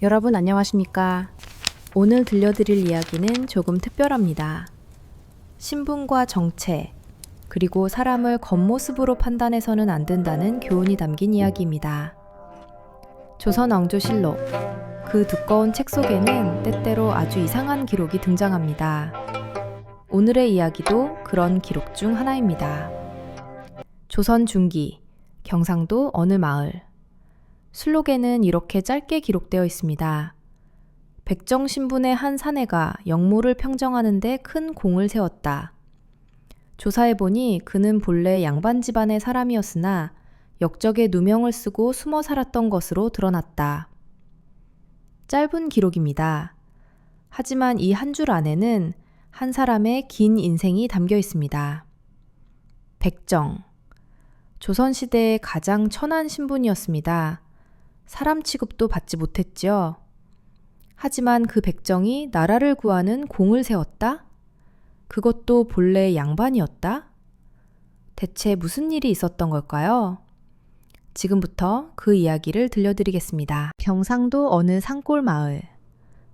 여러분 안녕하십니까? 오늘 들려드릴 이야기는 조금 특별합니다. 신분과 정체, 그리고 사람을 겉모습으로 판단해서는 안 된다는 교훈이 담긴 이야기입니다. 조선왕조실록, 그 두꺼운 책 속에는 때때로 아주 이상한 기록이 등장합니다. 오늘의 이야기도 그런 기록 중 하나입니다. 조선 중기, 경상도 어느 마을. 술록에는 이렇게 짧게 기록되어 있습니다. 백정 신분의 한 사내가 영모를 평정하는데 큰 공을 세웠다. 조사해보니 그는 본래 양반 집안의 사람이었으나 역적의 누명을 쓰고 숨어 살았던 것으로 드러났다. 짧은 기록입니다. 하지만 이 한 줄 안에는 한 사람의 긴 인생이 담겨 있습니다. 백정. 조선시대의 가장 천한 신분이었습니다. 사람 취급도 받지 못했지요. 하지만 그 백정이 나라를 구하는 공을 세웠다? 그것도 본래 양반이었다? 대체 무슨 일이 있었던 걸까요? 지금부터 그 이야기를 들려드리겠습니다. 경상도 어느 산골 마을.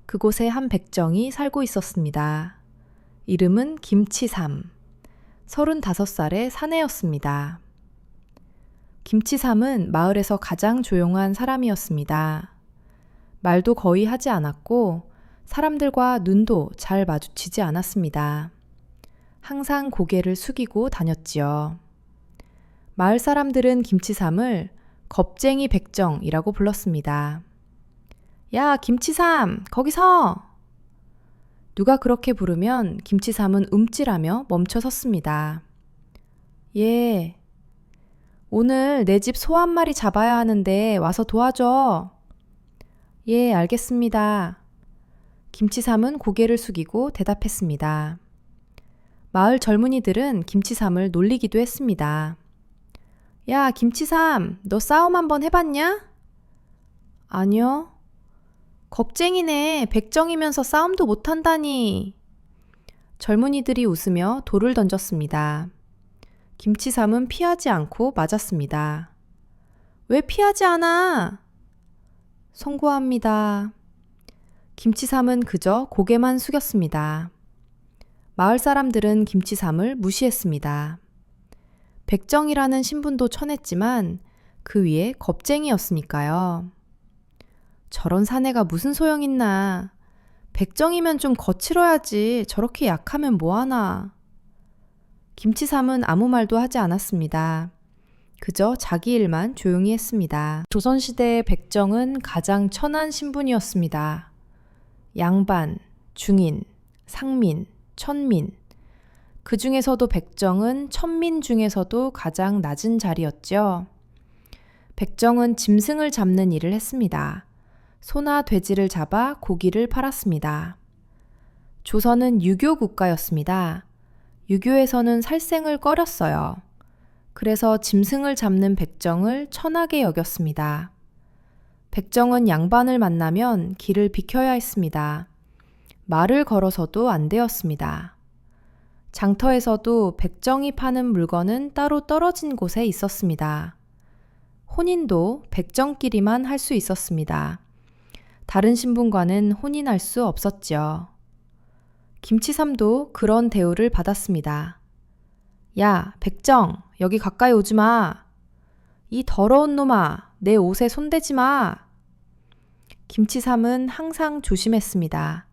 그곳에 한 백정이 살고 있었습니다. 이름은 김치삼. 35살의 사내였습니다. 김치삼은 마을에서 가장 조용한 사람이었습니다. 말도 거의 하지 않았고 사람들과 눈도 잘 마주치지 않았습니다. 항상 고개를 숙이고 다녔지요. 마을 사람들은 김치삼을 겁쟁이 백정이라고 불렀습니다. 야, 김치삼, 거기서! 누가 그렇게 부르면 김치삼은 움찔하며 멈춰 섰습니다. 예. 오늘 내 집 소 한 마리 잡아야 하는데 와서 도와줘. 예, 알겠습니다. 김치삼은 고개를 숙이고 대답했습니다. 마을 젊은이들은 김치삼을 놀리기도 했습니다. 야, 김치삼, 너 싸움 한번 해봤냐? 아니요. 겁쟁이네. 백정이면서 싸움도 못한다니. 젊은이들이 웃으며 돌을 던졌습니다. 김치삼은 피하지 않고 맞았습니다. 왜 피하지 않아? 송구합니다. 김치삼은 그저 고개만 숙였습니다. 마을 사람들은 김치삼을 무시했습니다. 백정이라는 신분도 천했지만 그 위에 겁쟁이였으니까요. 저런 사내가 무슨 소용있나. 백정이면 좀 거칠어야지. 저렇게 약하면 뭐하나. 김치삼은 아무 말도 하지 않았습니다. 그저 자기 일만 조용히 했습니다. 조선시대의 백정은 가장 천한 신분이었습니다. 양반, 중인, 상민, 천민. 그 중에서도 백정은 천민 중에서도 가장 낮은 자리였죠. 백정은 짐승을 잡는 일을 했습니다. 소나 돼지를 잡아 고기를 팔았습니다. 조선은 유교 국가였습니다. 유교에서는 살생을 꺼렸어요. 그래서 짐승을 잡는 백정을 천하게 여겼습니다. 백정은 양반을 만나면 길을 비켜야 했습니다. 말을 걸어서도 안 되었습니다. 장터에서도 백정이 파는 물건은 따로 떨어진 곳에 있었습니다. 혼인도 백정끼리만 할 수 있었습니다. 다른 신분과는 혼인할 수 없었지요. 김치삼도 그런 대우를 받았습니다. 야, 백정, 여기 가까이 오지 마. 이 더러운 놈아, 내 옷에 손대지 마. 김치삼은 항상 조심했습니다.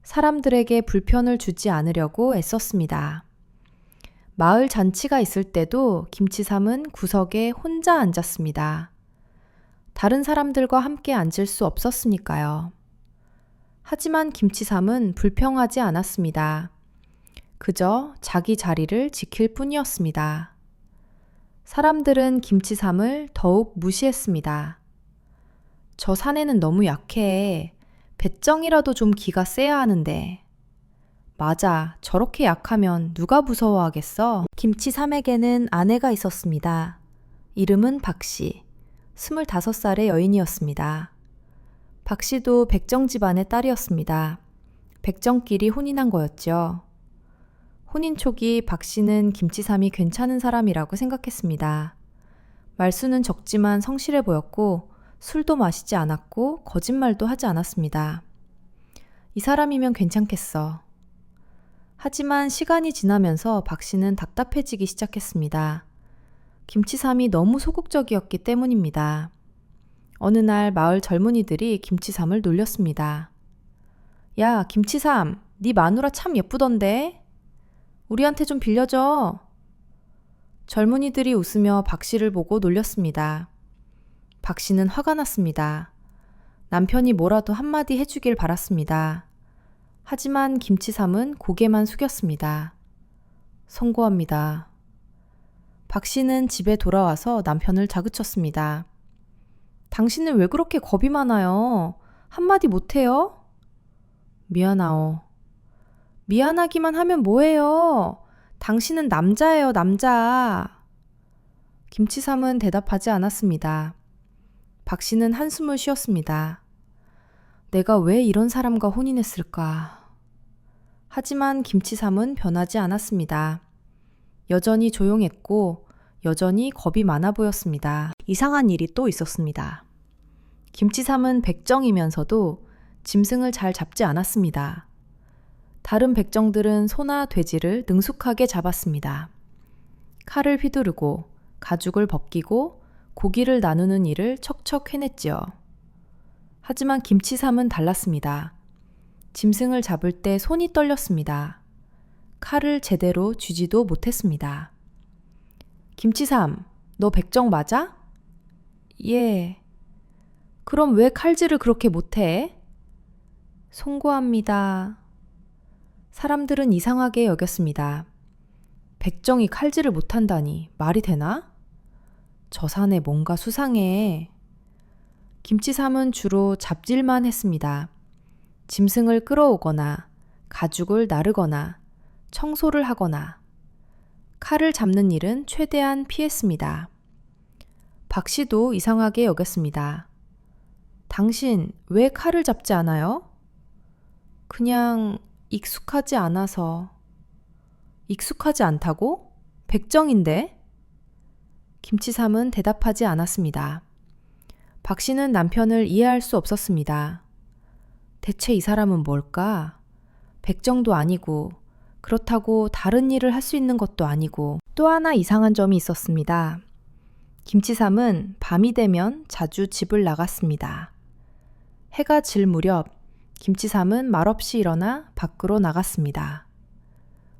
사람들에게 불편을 주지 않으려고 애썼습니다. 마을 잔치가 있을 때도 김치삼은 구석에 혼자 앉았습니다. 다른 사람들과 함께 앉을 수 없었으니까요. 하지만 김치삼은 불평하지 않았습니다. 그저 자기 자리를 지킬 뿐이었습니다. 사람들은 김치삼을 더욱 무시했습니다. 저 사내는 너무 약해. 백정이라도 좀 기가 세야 하는데. 맞아, 저렇게 약하면 누가 무서워하겠어? 김치삼에게는 아내가 있었습니다. 이름은 박씨, 25살의 여인이었습니다. 박씨도 백정 집안의 딸이었습니다. 백정끼리 혼인한 거였죠. 혼인 초기 박씨는 김치삼이 괜찮은 사람이라고 생각했습니다. 말수는 적지만 성실해 보였고 술도 마시지 않았고 거짓말도 하지 않았습니다. 이 사람이면 괜찮겠어. 하지만 시간이 지나면서 박 씨는 답답해지기 시작했습니다. 김치삼이 너무 소극적이었기 때문입니다. 어느 날 마을 젊은이들이 김치삼을 놀렸습니다. 야, 김치삼, 네 마누라 참 예쁘던데? 우리한테 좀 빌려줘. 젊은이들이 웃으며 박 씨를 보고 놀렸습니다. 박 씨는 화가 났습니다. 남편이 뭐라도 한마디 해주길 바랐습니다. 하지만 김치삼은 고개만 숙였습니다. 송구합니다. 박 씨는 집에 돌아와서 남편을 다그쳤습니다. 당신은 왜 그렇게 겁이 많아요? 한마디 못해요? 미안하오. 미안하기만 하면 뭐해요? 당신은 남자예요, 남자. 김치삼은 대답하지 않았습니다. 박 씨는 한숨을 쉬었습니다. 내가 왜 이런 사람과 혼인했을까? 하지만 김치삼은 변하지 않았습니다. 여전히 조용했고 여전히 겁이 많아 보였습니다. 이상한 일이 또 있었습니다. 김치삼은 백정이면서도 짐승을 잘 잡지 않았습니다. 다른 백정들은 소나 돼지를 능숙하게 잡았습니다. 칼을 휘두르고 가죽을 벗기고 고기를 나누는 일을 척척 해냈지요. 하지만 김치삼은 달랐습니다. 짐승을 잡을 때 손이 떨렸습니다. 칼을 제대로 쥐지도 못했습니다. 김치삼, 너 백정 맞아? 예. 그럼 왜 칼질을 그렇게 못해? 송구합니다. 사람들은 이상하게 여겼습니다. 백정이 칼질을 못한다니 말이 되나? 저 사내 뭔가 수상해. 김치삼은 주로 잡질만 했습니다. 짐승을 끌어오거나 가죽을 나르거나 청소를 하거나 칼을 잡는 일은 최대한 피했습니다. 박 씨도 이상하게 여겼습니다. 당신 왜 칼을 잡지 않아요? 그냥 익숙하지 않아서. 익숙하지 않다고? 백정인데? 김치삼은 대답하지 않았습니다. 박 씨는 남편을 이해할 수 없었습니다. 대체 이 사람은 뭘까? 백정도 아니고 그렇다고 다른 일을 할 수 있는 것도 아니고 또 하나 이상한 점이 있었습니다. 김치삼은 밤이 되면 자주 집을 나갔습니다. 해가 질 무렵 김치삼은 말없이 일어나 밖으로 나갔습니다.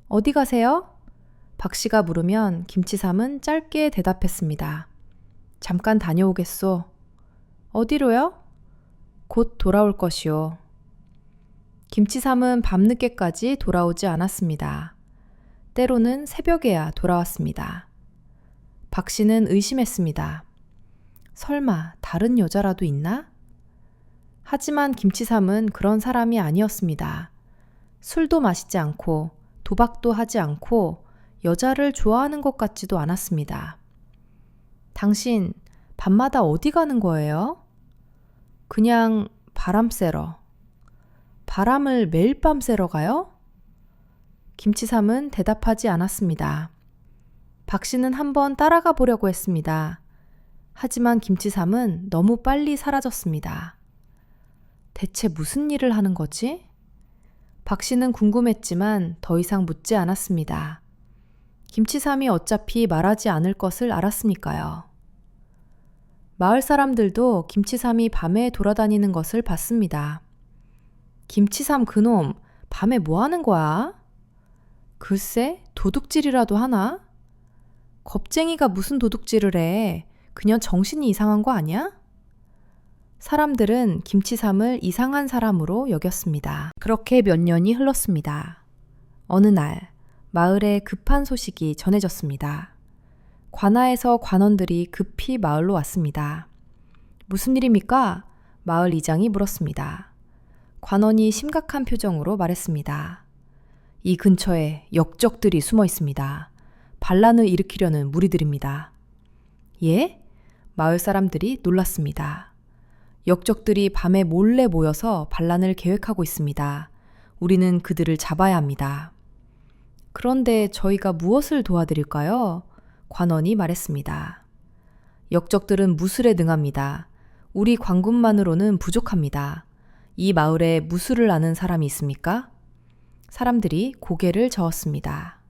어디 가세요? 박 씨가 물으면 김치삼은 짧게 대답했습니다. 잠깐 다녀오겠소. 어디로요? 곧 돌아올 것이오. 김치삼은 밤늦게까지 돌아오지 않았습니다. 때로는 새벽에야 돌아왔습니다. 박 씨는 의심했습니다. 설마 다른 여자라도 있나? 하지만 김치삼은 그런 사람이 아니었습니다. 술도 마시지 않고 도박도 하지 않고 여자를 좋아하는 것 같지도 않았습니다. 당신 밤마다 어디 가는 거예요? 그냥 바람 쐬러. 바람을 매일 밤 쐬러 가요? 김치삼은 대답하지 않았습니다. 박 씨는 한번 따라가 보려고 했습니다. 하지만 김치삼은 너무 빨리 사라졌습니다. 대체 무슨 일을 하는 거지? 박 씨는 궁금했지만 더 이상 묻지 않았습니다. 김치삼이 어차피 말하지 않을 것을 알았으니까요. 마을 사람들도 김치삼이 밤에 돌아다니는 것을 봤습니다. 김치삼 그놈, 밤에 뭐 하는 거야? 글쎄, 도둑질이라도 하나? 겁쟁이가 무슨 도둑질을 해? 그냥 정신이 이상한 거 아니야? 사람들은 김치삼을 이상한 사람으로 여겼습니다. 그렇게 몇 년이 흘렀습니다. 어느 날 마을에 급한 소식이 전해졌습니다. 관아에서 관원들이 급히 마을로 왔습니다. 무슨 일입니까? 마을 이장이 물었습니다. 관원이 심각한 표정으로 말했습니다. 이 근처에 역적들이 숨어 있습니다. 반란을 일으키려는 무리들입니다. 예? 마을 사람들이 놀랐습니다. 역적들이 밤에 몰래 모여서 반란을 계획하고 있습니다. 우리는 그들을 잡아야 합니다. 그런데 저희가 무엇을 도와드릴까요? 관원이 말했습니다. 역적들은 무술에 능합니다. 우리 관군만으로는 부족합니다. 이 마을에 무술을 아는 사람이 있습니까? 사람들이 고개를 저었습니다.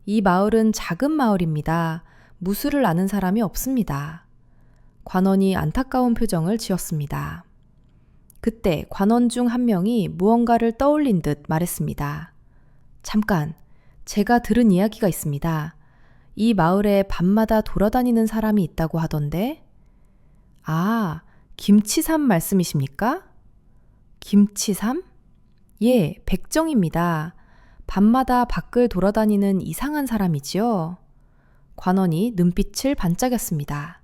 이 마을은 작은 마을입니다. 무술을 아는 사람이 없습니다. 관원이 안타까운 표정을 지었습니다. 그때 관원 중 한 명이 무언가를 떠올린 듯 말했습니다. 잠깐, 제가 들은 이야기가 있습니다. 이 마을에 밤마다 돌아다니는 사람이 있다고 하던데? 아, 김치삼 말씀이십니까? 김치삼? 예, 백정입니다. 밤마다 밖을 돌아다니는 이상한 사람이지요. 관원이 눈빛을 반짝였습니다.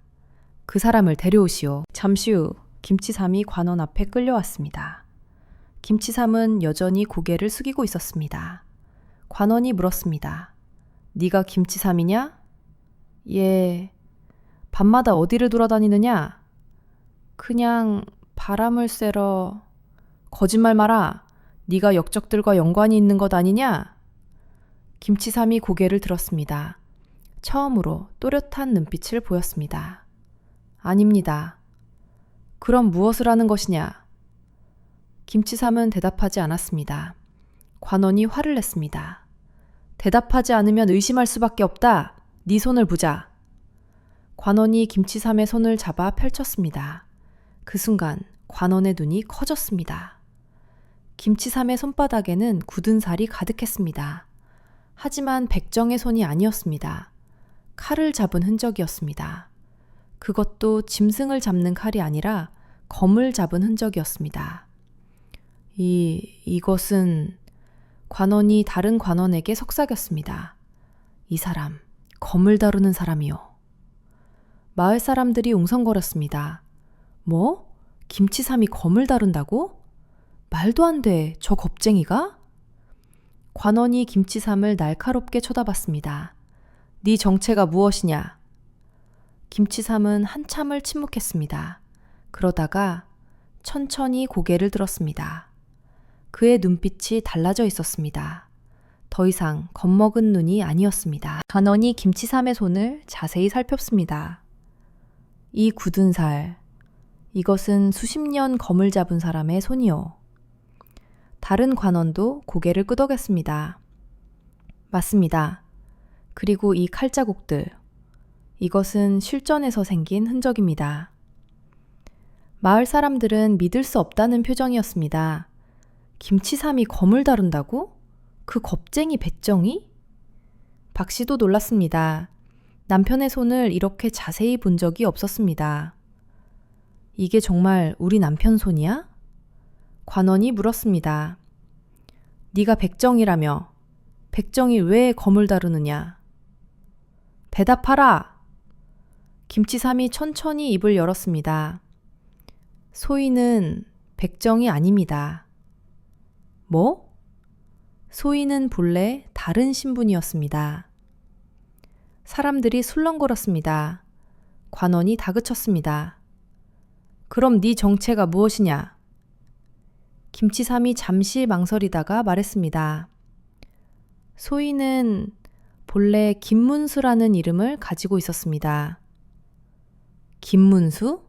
그 사람을 데려오시오. 잠시 후 김치삼이 관원 앞에 끌려왔습니다. 김치삼은 여전히 고개를 숙이고 있었습니다. 관원이 물었습니다. 네가 김치삼이냐? 예. 밤마다 어디를 돌아다니느냐? 그냥 바람을 쐬러. 거짓말 마라. 네가 역적들과 연관이 있는 것 아니냐? 김치삼이 고개를 들었습니다. 처음으로 또렷한 눈빛을 보였습니다. 아닙니다. 그럼 무엇을 하는 것이냐? 김치삼은 대답하지 않았습니다. 관원이 화를 냈습니다. 대답하지 않으면 의심할 수밖에 없다. 네 손을 보자. 관원이 김치삼의 손을 잡아 펼쳤습니다. 그 순간 관원의 눈이 커졌습니다. 김치삼의 손바닥에는 굳은 살이 가득했습니다. 하지만 백정의 손이 아니었습니다. 칼을 잡은 흔적이었습니다. 그것도 짐승을 잡는 칼이 아니라 검을 잡은 흔적이었습니다. 이것은 관원이 다른 관원에게 속삭였습니다. 이 사람, 검을 다루는 사람이요. 마을 사람들이 웅성거렸습니다. 뭐? 김치삼이 검을 다룬다고? 말도 안 돼, 저 겁쟁이가? 관원이 김치삼을 날카롭게 쳐다봤습니다. 네 정체가 무엇이냐? 김치삼은 한참을 침묵했습니다. 그러다가 천천히 고개를 들었습니다. 그의 눈빛이 달라져 있었습니다. 더 이상 겁먹은 눈이 아니었습니다. 관원이 김치삼의 손을 자세히 살폈습니다. 이 굳은 살, 이것은 수십 년 검을 잡은 사람의 손이요. 다른 관원도 고개를 끄덕였습니다. 맞습니다. 그리고 이 칼자국들, 이것은 실전에서 생긴 흔적입니다. 마을 사람들은 믿을 수 없다는 표정이었습니다. 김치삼이 검을 다룬다고? 그 겁쟁이 백정이? 박 씨도 놀랐습니다. 남편의 손을 이렇게 자세히 본 적이 없었습니다. 이게 정말 우리 남편 손이야? 관원이 물었습니다. 네가 백정이라며 백정이 왜 검을 다루느냐? 대답하라! 김치삼이 천천히 입을 열었습니다. 소인은 백정이 아닙니다. 뭐? 소인은 본래 다른 신분이었습니다. 사람들이 술렁거렸습니다. 관원이 다그쳤습니다. 그럼 네 정체가 무엇이냐? 김치삼이 잠시 망설이다가 말했습니다. 소인은 본래 김문수라는 이름을 가지고 있었습니다. 김문수?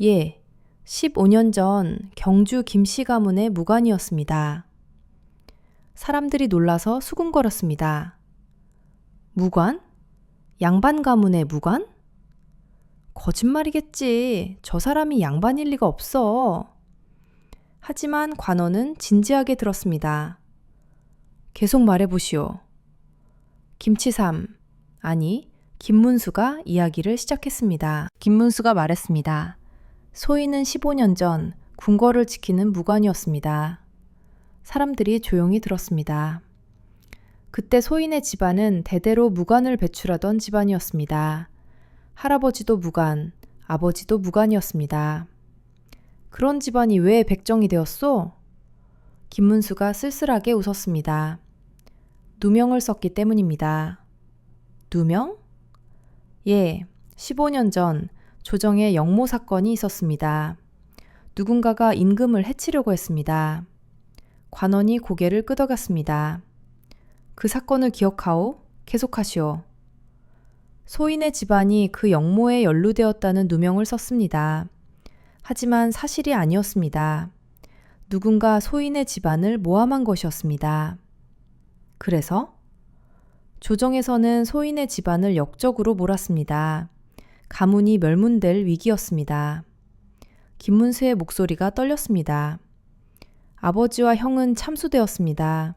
예, 15년 전 경주 김씨 가문의 무관이었습니다. 사람들이 놀라서 수군거렸습니다. 무관? 양반 가문의 무관? 거짓말이겠지. 저 사람이 양반일 리가 없어. 하지만 관원은 진지하게 들었습니다. 계속 말해보시오. 김치삼, 아니 김문수가 이야기를 시작했습니다. 김문수가 말했습니다. 소인은 15년 전 궁궐을 지키는 무관이었습니다. 사람들이 조용히 들었습니다. 그때 소인의 집안은 대대로 무관을 배출하던 집안이었습니다. 할아버지도 무관, 아버지도 무관이었습니다. 그런 집안이 왜 백정이 되었소? 김문수가 쓸쓸하게 웃었습니다. 누명을 썼기 때문입니다. 누명? 예, 15년 전 조정에 영모 사건이 있었습니다. 누군가가 임금을 해치려고 했습니다. 관원이 고개를 끄덕였습니다. 그 사건을 기억하오? 계속하시오. 소인의 집안이 그 영모에 연루되었다는 누명을 썼습니다. 하지만 사실이 아니었습니다. 누군가 소인의 집안을 모함한 것이었습니다. 그래서 조정에서는 소인의 집안을 역적으로 몰았습니다. 가문이 멸문될 위기였습니다. 김문수의 목소리가 떨렸습니다. 아버지와 형은 참수되었습니다.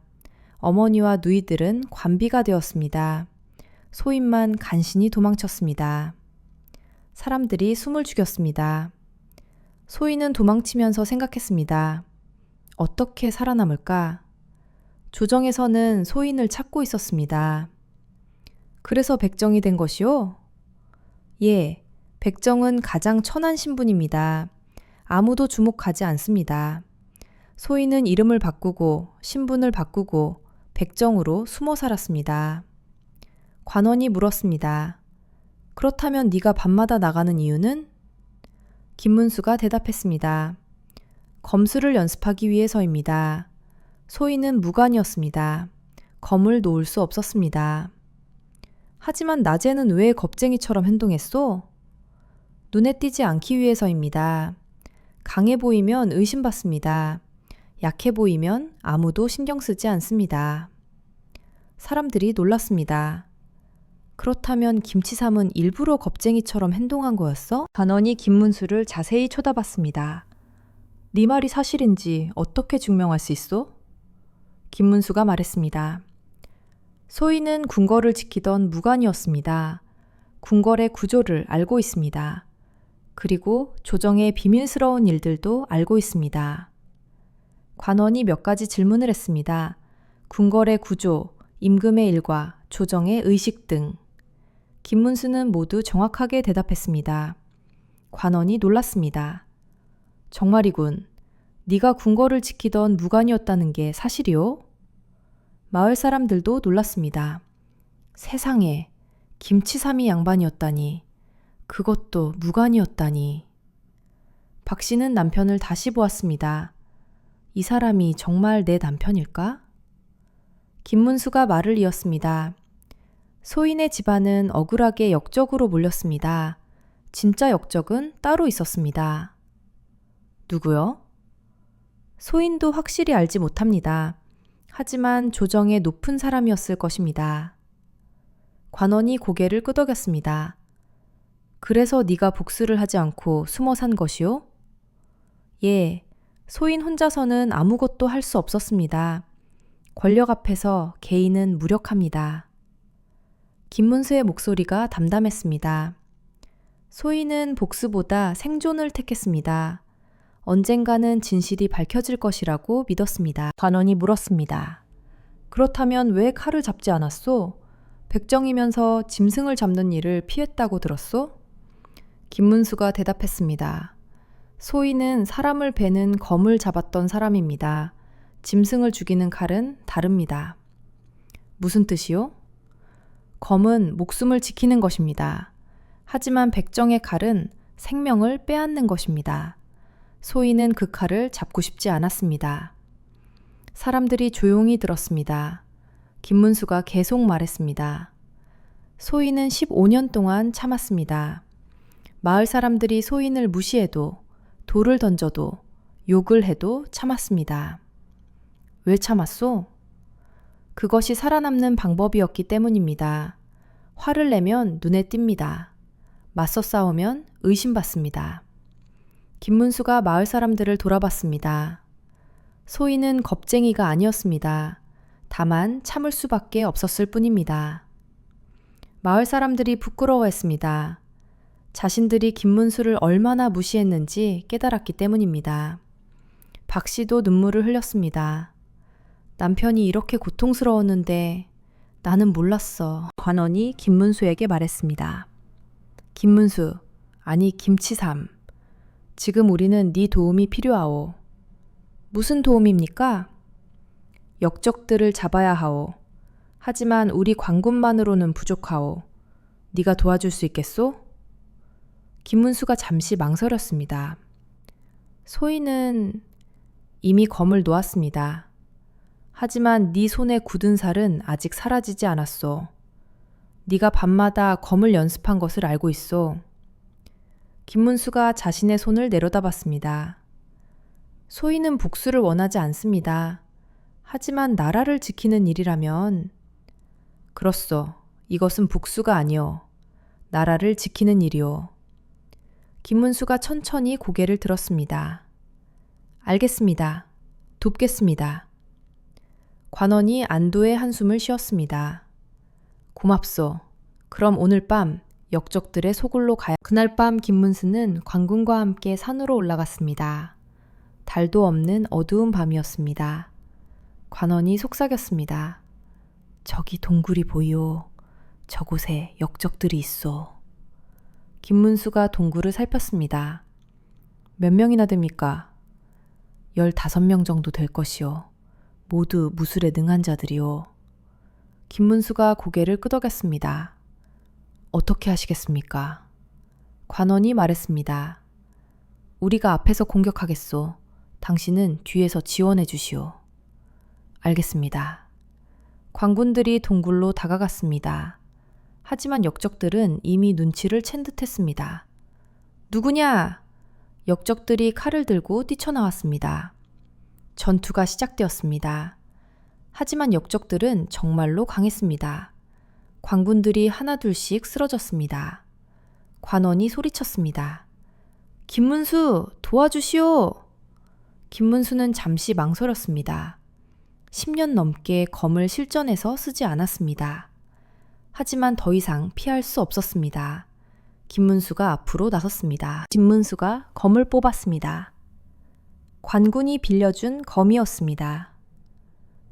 어머니와 누이들은 관비가 되었습니다. 소인만 간신히 도망쳤습니다. 사람들이 숨을 죽였습니다. 소인은 도망치면서 생각했습니다. 어떻게 살아남을까? 조정에서는 소인을 찾고 있었습니다. 그래서 백정이 된 것이요? 예, 백정은 가장 천한 신분입니다. 아무도 주목하지 않습니다. 소인은 이름을 바꾸고 신분을 바꾸고 백정으로 숨어 살았습니다. 관원이 물었습니다. 그렇다면 네가 밤마다 나가는 이유는? 김문수가 대답했습니다. 검술을 연습하기 위해서입니다. 소인은 무관이었습니다. 검을 놓을 수 없었습니다. 하지만 낮에는 왜 겁쟁이처럼 행동했소? 눈에 띄지 않기 위해서입니다. 강해 보이면 의심받습니다. 약해 보이면 아무도 신경 쓰지 않습니다. 사람들이 놀랐습니다. 그렇다면 김치삼은 일부러 겁쟁이처럼 행동한 거였어? 관원이 김문수를 자세히 쳐다봤습니다. 네 말이 사실인지 어떻게 증명할 수 있어? 김문수가 말했습니다. 소인은 궁궐을 지키던 무관이었습니다. 궁궐의 구조를 알고 있습니다. 그리고 조정의 비밀스러운 일들도 알고 있습니다. 관원이 몇 가지 질문을 했습니다. 궁궐의 구조, 임금의 일과 조정의 의식 등. 김문수는 모두 정확하게 대답했습니다. 관원이 놀랐습니다. 정말이군. 네가 궁궐을 지키던 무관이었다는 게 사실이오? 마을 사람들도 놀랐습니다. 세상에, 김치삼이 양반이었다니. 그것도 무관이었다니. 박 씨는 남편을 다시 보았습니다. 이 사람이 정말 내 남편일까? 김문수가 말을 이었습니다. 소인의 집안은 억울하게 역적으로 몰렸습니다. 진짜 역적은 따로 있었습니다. 누구요? 소인도 확실히 알지 못합니다. 하지만 조정의 높은 사람이었을 것입니다. 관원이 고개를 끄덕였습니다. 그래서 네가 복수를 하지 않고 숨어 산 것이요? 예, 소인 혼자서는 아무것도 할 수 없었습니다. 권력 앞에서 개인은 무력합니다. 김문수의 목소리가 담담했습니다. 소인은 복수보다 생존을 택했습니다. 언젠가는 진실이 밝혀질 것이라고 믿었습니다. 관원이 물었습니다. 그렇다면 왜 칼을 잡지 않았소? 백정이면서 짐승을 잡는 일을 피했다고 들었소? 김문수가 대답했습니다. 소인은 사람을 베는 검을 잡았던 사람입니다. 짐승을 죽이는 칼은 다릅니다. 무슨 뜻이요? 검은 목숨을 지키는 것입니다. 하지만 백정의 칼은 생명을 빼앗는 것입니다. 소인은 그 칼을 잡고 싶지 않았습니다. 사람들이 조용히 들었습니다. 김문수가 계속 말했습니다. 소인은 15년 동안 참았습니다. 마을 사람들이 소인을 무시해도, 돌을 던져도, 욕을 해도 참았습니다. 왜 참았소? 그것이 살아남는 방법이었기 때문입니다. 화를 내면 눈에 띕니다. 맞서 싸우면 의심받습니다. 김문수가 마을 사람들을 돌아봤습니다. 소인은 겁쟁이가 아니었습니다. 다만 참을 수밖에 없었을 뿐입니다. 마을 사람들이 부끄러워했습니다. 자신들이 김문수를 얼마나 무시했는지 깨달았기 때문입니다. 박 씨도 눈물을 흘렸습니다. 남편이 이렇게 고통스러웠는데 나는 몰랐어. 관원이 김문수에게 말했습니다. 김문수, 아니 김치삼. 지금 우리는 네 도움이 필요하오. 무슨 도움입니까? 역적들을 잡아야 하오. 하지만 우리 관군만으로는 부족하오. 네가 도와줄 수 있겠소? 김문수가 잠시 망설였습니다. 소인은 이미 검을 놓았습니다. 하지만 네 손에 굳은 살은 아직 사라지지 않았소. 네가 밤마다 검을 연습한 것을 알고 있소. 김문수가 자신의 손을 내려다봤습니다. 소인은 복수를 원하지 않습니다. 하지만 나라를 지키는 일이라면 그렇소. 이것은 복수가 아니오. 나라를 지키는 일이오. 김문수가 천천히 고개를 들었습니다. 알겠습니다. 돕겠습니다. 관원이 안도의 한숨을 쉬었습니다. 고맙소. 그럼 오늘 밤 역적들의 소굴로 가야. 그날 밤 김문수는 관군과 함께 산으로 올라갔습니다. 달도 없는 어두운 밤이었습니다. 관원이 속삭였습니다. 저기 동굴이 보이오. 저곳에 역적들이 있어. 김문수가 동굴을 살폈습니다. 몇 명이나 됩니까? 15명 정도 될 것이오. 모두 무술에 능한 자들이오. 김문수가 고개를 끄덕였습니다. 어떻게 하시겠습니까? 관원이 말했습니다. 우리가 앞에서 공격하겠소. 당신은 뒤에서 지원해 주시오. 알겠습니다. 관군들이 동굴로 다가갔습니다. 하지만 역적들은 이미 눈치를 챈 듯했습니다. 누구냐? 역적들이 칼을 들고 뛰쳐나왔습니다. 전투가 시작되었습니다. 하지만 역적들은 정말로 강했습니다. 관군들이 하나둘씩 쓰러졌습니다. 관원이 소리쳤습니다. 김문수, 도와주시오! 김문수는 잠시 망설였습니다. 10년 넘게 검을 실전에서 쓰지 않았습니다. 하지만 더 이상 피할 수 없었습니다. 김문수가 앞으로 나섰습니다. 김문수가 검을 뽑았습니다. 관군이 빌려준 검이었습니다.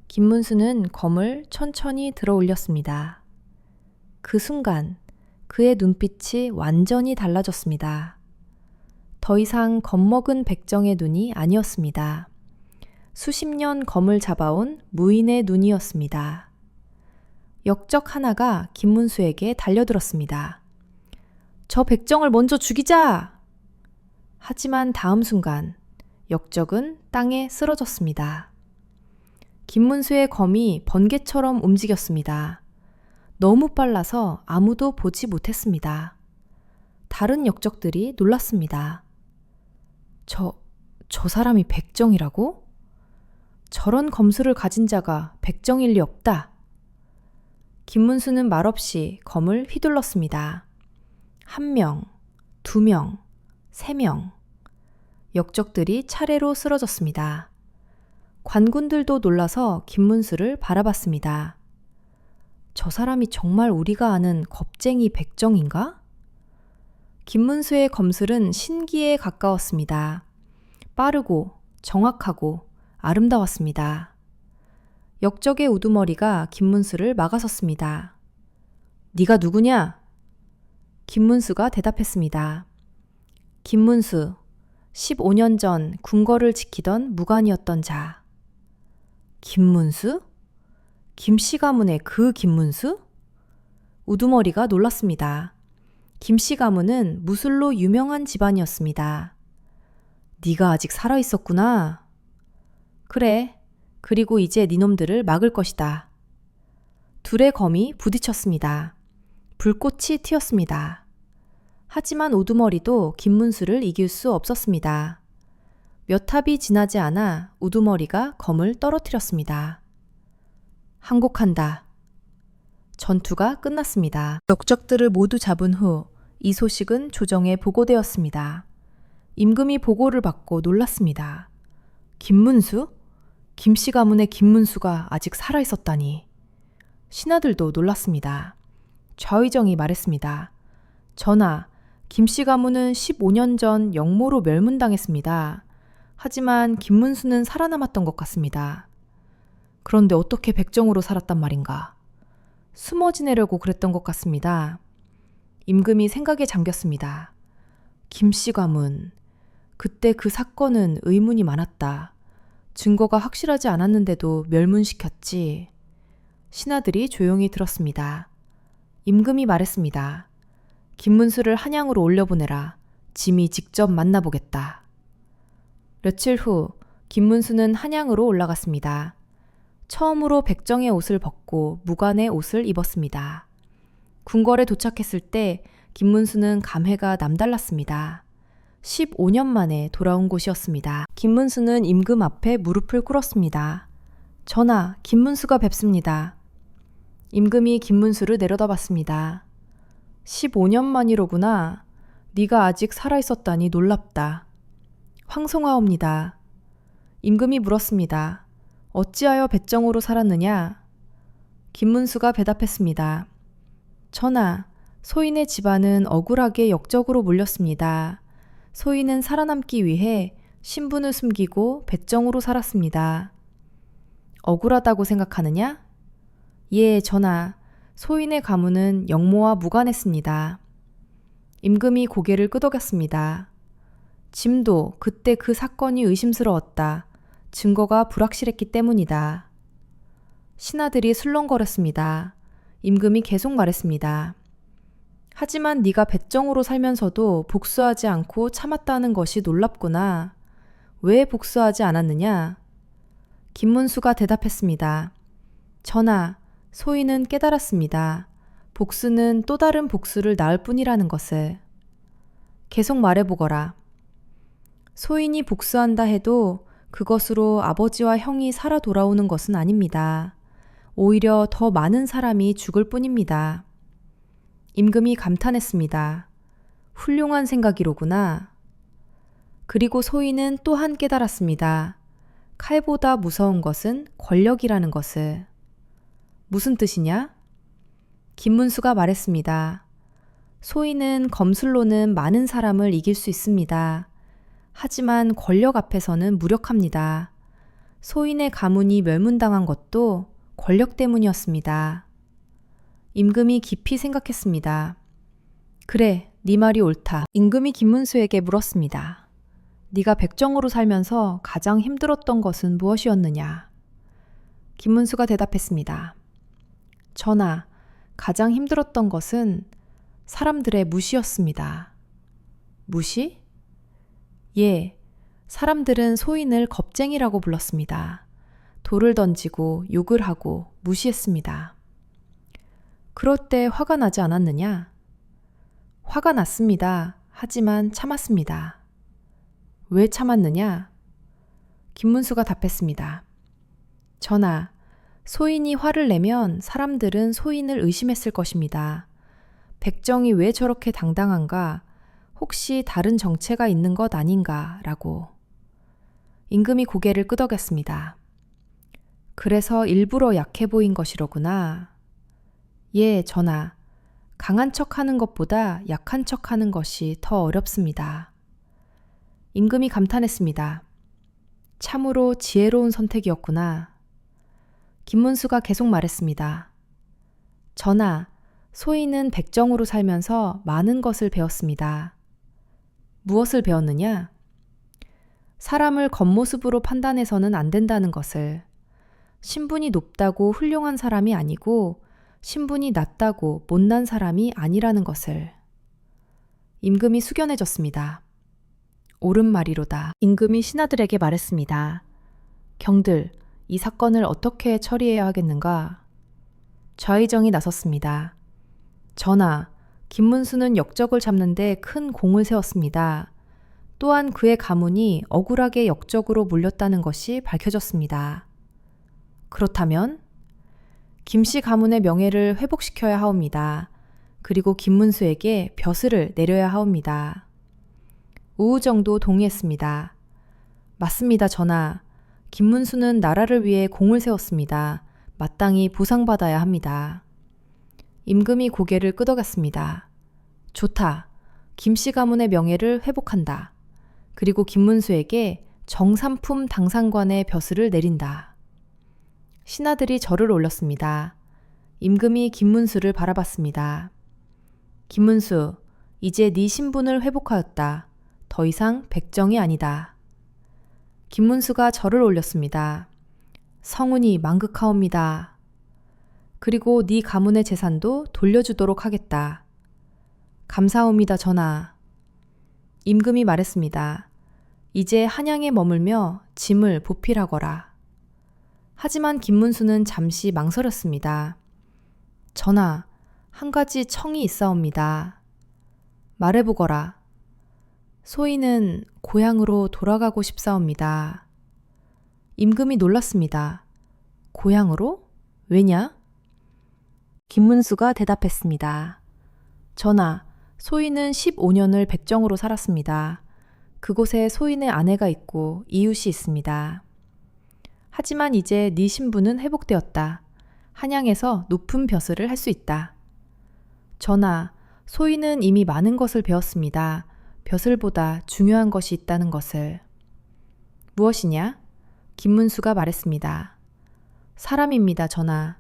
김문수는 검을 천천히 들어 올렸습니다. 그 순간 그의 눈빛이 완전히 달라졌습니다. 더 이상 겁먹은 백정의 눈이 아니었습니다. 수십 년 검을 잡아온 무인의 눈이었습니다. 역적 하나가 김문수에게 달려들었습니다. 저 백정을 먼저 죽이자! 하지만 다음 순간 역적은 땅에 쓰러졌습니다. 김문수의 검이 번개처럼 움직였습니다. 너무 빨라서 아무도 보지 못했습니다. 다른 역적들이 놀랐습니다. 저 사람이 백정이라고? 저런 검술을 가진 자가 백정일 리 없다. 김문수는 말없이 검을 휘둘렀습니다. 1명, 2명, 3명. 역적들이 차례로 쓰러졌습니다. 관군들도 놀라서 김문수를 바라봤습니다. 저 사람이 정말 우리가 아는 겁쟁이 백정인가? 김문수의 검술은 신기에 가까웠습니다. 빠르고 정확하고 아름다웠습니다. 역적의 우두머리가 김문수를 막아섰습니다. 네가 누구냐? 김문수가 대답했습니다. 김문수, 15년 전 궁궐을 지키던 무관이었던 자. 김문수? 김씨 가문의 그 김문수? 우두머리가 놀랐습니다. 김씨 가문은 무술로 유명한 집안이었습니다. 네가 아직 살아있었구나. 그래, 그리고 이제 니놈들을 막을 것이다. 둘의 검이 부딪혔습니다. 불꽃이 튀었습니다. 하지만 우두머리도 김문수를 이길 수 없었습니다. 몇 합이 지나지 않아 우두머리가 검을 떨어뜨렸습니다. 항복한다. 전투가 끝났습니다. 역적들을 모두 잡은 후 이 소식은 조정에 보고되었습니다. 임금이 보고를 받고 놀랐습니다. 김문수? 김씨 가문의 김문수가 아직 살아있었다니. 신하들도 놀랐습니다. 좌의정이 말했습니다. 전하, 김씨 가문은 15년 전 역모로 멸문당했습니다. 하지만 김문수는 살아남았던 것 같습니다. 그런데 어떻게 백정으로 살았단 말인가? 숨어 지내려고 그랬던 것 같습니다. 임금이 생각에 잠겼습니다. 김씨 가문, 그때 그 사건은 의문이 많았다. 증거가 확실하지 않았는데도 멸문시켰지. 신하들이 조용히 들었습니다. 임금이 말했습니다. 김문수를 한양으로 올려보내라. 짐이 직접 만나보겠다. 며칠 후 김문수는 한양으로 올라갔습니다. 처음으로 백정의 옷을 벗고 무관의 옷을 입었습니다. 궁궐에 도착했을 때 김문수는 감회가 남달랐습니다. 15년 만에 돌아온 곳이었습니다. 김문수는 임금 앞에 무릎을 꿇었습니다. 전하, 김문수가 뵙습니다. 임금이 김문수를 내려다봤습니다. 15년 만이로구나. 네가 아직 살아있었다니 놀랍다. 황송하옵니다. 임금이 물었습니다. 어찌하여 백정으로 살았느냐? 김문수가 대답했습니다. 전하, 소인의 집안은 억울하게 역적으로 몰렸습니다. 소인은 살아남기 위해 신분을 숨기고 백정으로 살았습니다. 억울하다고 생각하느냐? 예, 전하. 소인의 가문은 영모와 무관했습니다. 임금이 고개를 끄덕였습니다. 짐도 그때 그 사건이 의심스러웠다. 증거가 불확실했기 때문이다. 신하들이 술렁거렸습니다. 임금이 계속 말했습니다. 하지만 네가 백정으로 살면서도 복수하지 않고 참았다는 것이 놀랍구나. 왜 복수하지 않았느냐? 김문수가 대답했습니다. 전하, 소인은 깨달았습니다. 복수는 또 다른 복수를 낳을 뿐이라는 것을. 계속 말해보거라. 소인이 복수한다 해도 그것으로 아버지와 형이 살아 돌아오는 것은 아닙니다. 오히려 더 많은 사람이 죽을 뿐입니다. 임금이 감탄했습니다. 훌륭한 생각이로구나. 그리고 소인은 또한 깨달았습니다. 칼보다 무서운 것은 권력이라는 것을. 무슨 뜻이냐? 김문수가 말했습니다. 소인은 검술로는 많은 사람을 이길 수 있습니다. 하지만 권력 앞에서는 무력합니다. 소인의 가문이 멸문당한 것도 권력 때문이었습니다. 임금이 깊이 생각했습니다. 그래, 네 말이 옳다. 임금이 김문수에게 물었습니다. 네가 백정으로 살면서 가장 힘들었던 것은 무엇이었느냐? 김문수가 대답했습니다. 전하, 가장 힘들었던 것은 사람들의 무시였습니다. 무시? 예, 사람들은 소인을 겁쟁이라고 불렀습니다. 돌을 던지고 욕을 하고 무시했습니다. 그럴 때 화가 나지 않았느냐? 화가 났습니다. 하지만 참았습니다. 왜 참았느냐? 김문수가 답했습니다. 전하, 소인이 화를 내면 사람들은 소인을 의심했을 것입니다. 백정이 왜 저렇게 당당한가? 혹시 다른 정체가 있는 것 아닌가? 라고. 임금이 고개를 끄덕였습니다. 그래서 일부러 약해 보인 것이로구나. 예, 전하. 강한 척하는 것보다 약한 척하는 것이 더 어렵습니다. 임금이 감탄했습니다. 참으로 지혜로운 선택이었구나. 김문수가 계속 말했습니다. 전하, 소인은 백정으로 살면서 많은 것을 배웠습니다. 무엇을 배웠느냐? 사람을 겉모습으로 판단해서는 안 된다는 것을. 신분이 높다고 훌륭한 사람이 아니고 신분이 낮다고 못난 사람이 아니라는 것을. 임금이 숙연해졌습니다. 옳은 말이로다. 임금이 신하들에게 말했습니다. 경들, 이 사건을 어떻게 처리해야 하겠는가? 좌의정이 나섰습니다. 전하, 김문수는 역적을 잡는데 큰 공을 세웠습니다. 또한 그의 가문이 억울하게 역적으로 몰렸다는 것이 밝혀졌습니다. 그렇다면 김씨 가문의 명예를 회복시켜야 하옵니다. 그리고 김문수에게 벼슬을 내려야 하옵니다. 우우정도 동의했습니다. 맞습니다, 전하. 김문수는 나라를 위해 공을 세웠습니다. 마땅히 보상받아야 합니다. 임금이 고개를 끄덕였습니다. 좋다. 김씨 가문의 명예를 회복한다. 그리고 김문수에게 정삼품 당상관의 벼슬을 내린다. 신하들이 절을 올렸습니다. 임금이 김문수를 바라봤습니다. 김문수, 이제 네 신분을 회복하였다. 더 이상 백정이 아니다. 김문수가 절을 올렸습니다. 성운이 망극하옵니다. 그리고 네 가문의 재산도 돌려주도록 하겠다. 감사옵니다, 전하. 임금이 말했습니다. 이제 한양에 머물며 짐을 보필하거라. 하지만 김문수는 잠시 망설였습니다. 전하, 한 가지 청이 있사옵니다. 말해보거라. 소인은 고향으로 돌아가고 싶사옵니다. 임금이 놀랐습니다. 고향으로? 왜냐? 김문수가 대답했습니다. 전하, 소인은 15년을 백정으로 살았습니다. 그곳에 소인의 아내가 있고 이웃이 있습니다. 하지만 이제 네 신분은 회복되었다. 한양에서 높은 벼슬을 할 수 있다. 전하, 소인은 이미 많은 것을 배웠습니다. 벼슬보다 중요한 것이 있다는 것을. 무엇이냐? 김문수가 말했습니다. 사람입니다, 전하.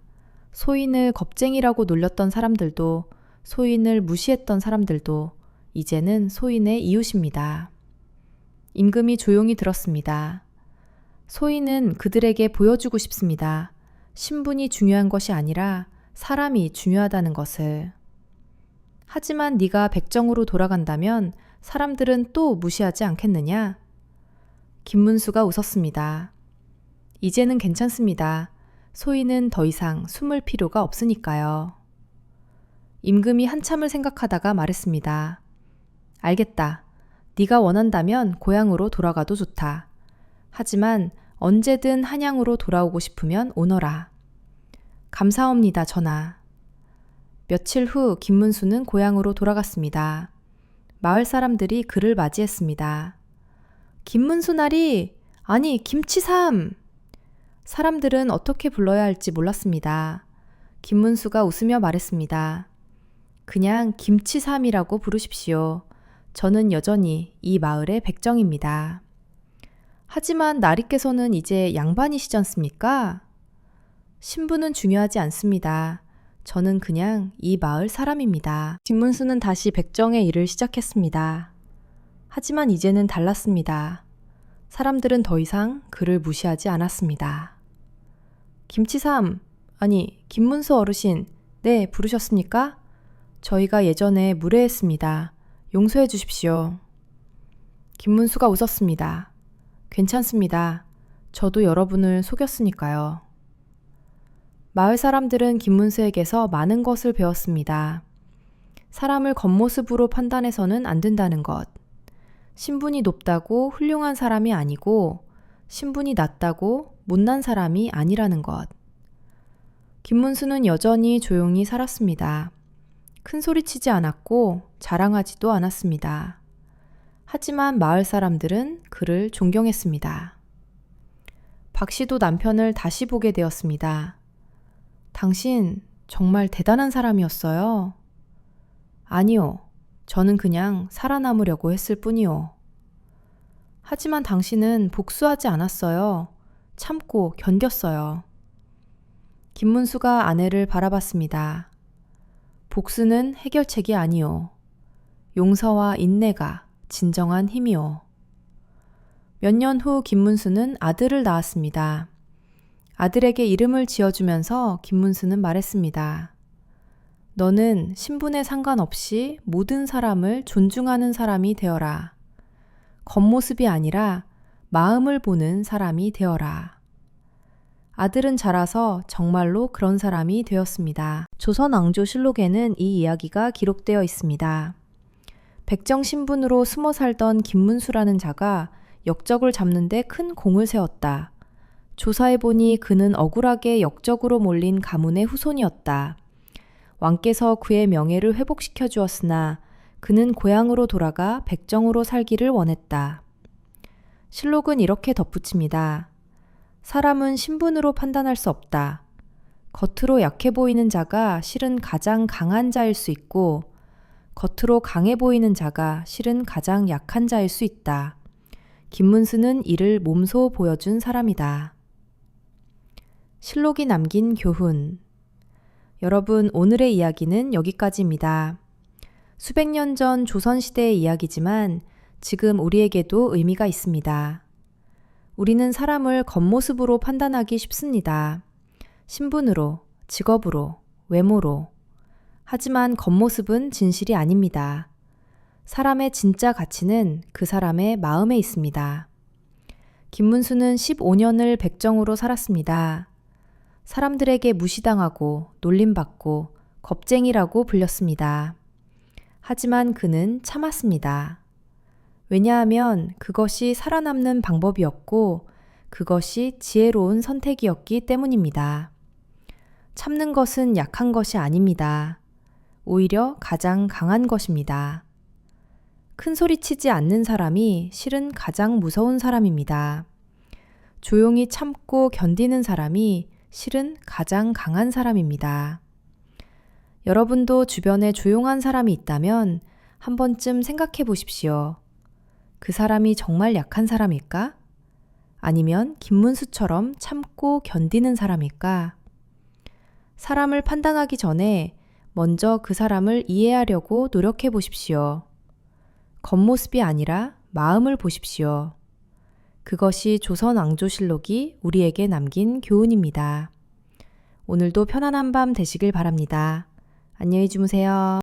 소인을 겁쟁이라고 놀렸던 사람들도, 소인을 무시했던 사람들도 이제는 소인의 이웃입니다. 임금이 조용히 들었습니다. 소인은 그들에게 보여주고 싶습니다. 신분이 중요한 것이 아니라 사람이 중요하다는 것을. 하지만 네가 백정으로 돌아간다면 사람들은 또 무시하지 않겠느냐? 김문수가 웃었습니다. 이제는 괜찮습니다. 소인은 더 이상 숨을 필요가 없으니까요. 임금이 한참을 생각하다가 말했습니다. 알겠다. 네가 원한다면 고향으로 돌아가도 좋다. 하지만 언제든 한양으로 돌아오고 싶으면 오너라. 감사합니다, 전하. 며칠 후 김문수는 고향으로 돌아갔습니다. 마을 사람들이 그를 맞이했습니다. 김문수 나리! 아니, 김치삼! 사람들은 어떻게 불러야 할지 몰랐습니다. 김문수가 웃으며 말했습니다. 그냥 김치삼이라고 부르십시오. 저는 여전히 이 마을의 백정입니다. 하지만 나리께서는 이제 양반이시지 않습니까? 신분은 중요하지 않습니다. 저는 그냥 이 마을 사람입니다. 김문수는 다시 백정의 일을 시작했습니다. 하지만 이제는 달랐습니다. 사람들은 더 이상 그를 무시하지 않았습니다. 김치삼, 아니 김문수 어르신, 네 부르셨습니까? 저희가 예전에 무례했습니다. 용서해 주십시오. 김문수가 웃었습니다. 괜찮습니다. 저도 여러분을 속였으니까요. 마을 사람들은 김문수에게서 많은 것을 배웠습니다. 사람을 겉모습으로 판단해서는 안 된다는 것. 신분이 높다고 훌륭한 사람이 아니고 신분이 낮다고 못난 사람이 아니라는 것. 김문수는 여전히 조용히 살았습니다. 큰 소리치지 않았고 자랑하지도 않았습니다. 하지만 마을 사람들은 그를 존경했습니다. 박씨도 남편을 다시 보게 되었습니다. 당신 정말 대단한 사람이었어요. 아니요. 저는 그냥 살아남으려고 했을 뿐이요. 하지만 당신은 복수하지 않았어요. 참고 견뎠어요. 김문수가 아내를 바라봤습니다. 복수는 해결책이 아니요. 용서와 인내가 진정한 힘이요. 몇 년 후 김문수는 아들을 낳았습니다. 아들에게 이름을 지어주면서 김문수는 말했습니다. 너는 신분에 상관없이 모든 사람을 존중하는 사람이 되어라. 겉모습이 아니라 마음을 보는 사람이 되어라. 아들은 자라서 정말로 그런 사람이 되었습니다. 조선왕조실록에는 이 이야기가 기록되어 있습니다. 백정 신분으로 숨어 살던 김문수라는 자가 역적을 잡는 데 큰 공을 세웠다. 조사해보니 그는 억울하게 역적으로 몰린 가문의 후손이었다. 왕께서 그의 명예를 회복시켜 주었으나 그는 고향으로 돌아가 백정으로 살기를 원했다. 실록은 이렇게 덧붙입니다. 사람은 신분으로 판단할 수 없다. 겉으로 약해 보이는 자가 실은 가장 강한 자일 수 있고 겉으로 강해 보이는 자가 실은 가장 약한 자일 수 있다. 김문수는 이를 몸소 보여준 사람이다. 실록이 남긴 교훈. 여러분, 오늘의 이야기는 여기까지입니다. 수백 년 전 조선시대의 이야기지만 지금 우리에게도 의미가 있습니다. 우리는 사람을 겉모습으로 판단하기 쉽습니다. 신분으로, 직업으로, 외모로. 하지만 겉모습은 진실이 아닙니다. 사람의 진짜 가치는 그 사람의 마음에 있습니다. 김문수는 15년을 백정으로 살았습니다. 사람들에게 무시당하고 놀림받고 겁쟁이라고 불렸습니다. 하지만 그는 참았습니다. 왜냐하면 그것이 살아남는 방법이었고 그것이 지혜로운 선택이었기 때문입니다. 참는 것은 약한 것이 아닙니다. 오히려 가장 강한 것입니다. 큰 소리 치지 않는 사람이 실은 가장 무서운 사람입니다. 조용히 참고 견디는 사람이 실은 가장 강한 사람입니다. 여러분도 주변에 조용한 사람이 있다면 한 번쯤 생각해 보십시오. 그 사람이 정말 약한 사람일까? 아니면 김문수처럼 참고 견디는 사람일까? 사람을 판단하기 전에 먼저 그 사람을 이해하려고 노력해 보십시오. 겉모습이 아니라 마음을 보십시오. 그것이 조선왕조실록이 우리에게 남긴 교훈입니다. 오늘도 편안한 밤 되시길 바랍니다. 안녕히 주무세요.